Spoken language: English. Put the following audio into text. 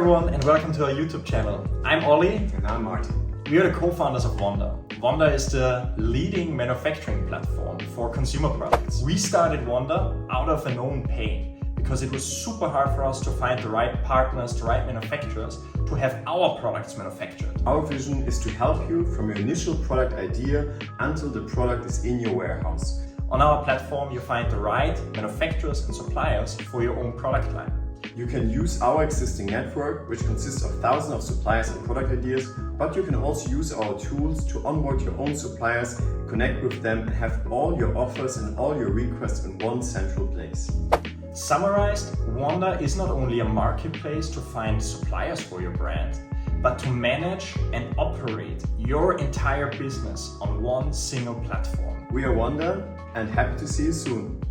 everyone and welcome to our YouTube channel. I'm Ollie. And I'm Martin. We are the co-founders of Wonnda. Wonnda is the leading manufacturing platform for consumer products. We started Wonnda out of a known pain because it was super hard for us to find the right partners, the right manufacturers to have our products manufactured. Our vision is to help you from your initial product idea until the product is in your warehouse. On our platform, you find the right manufacturers and suppliers for your own product line. You can use our existing network, which consists of thousands of suppliers and product ideas, but you can also use our tools to onboard your own suppliers, connect with them, and have all your offers and all your requests in one central place. Summarized, Wonnda is not only a marketplace to find suppliers for your brand, but to manage and operate your entire business on one single platform. We are Wonnda and happy to see you soon.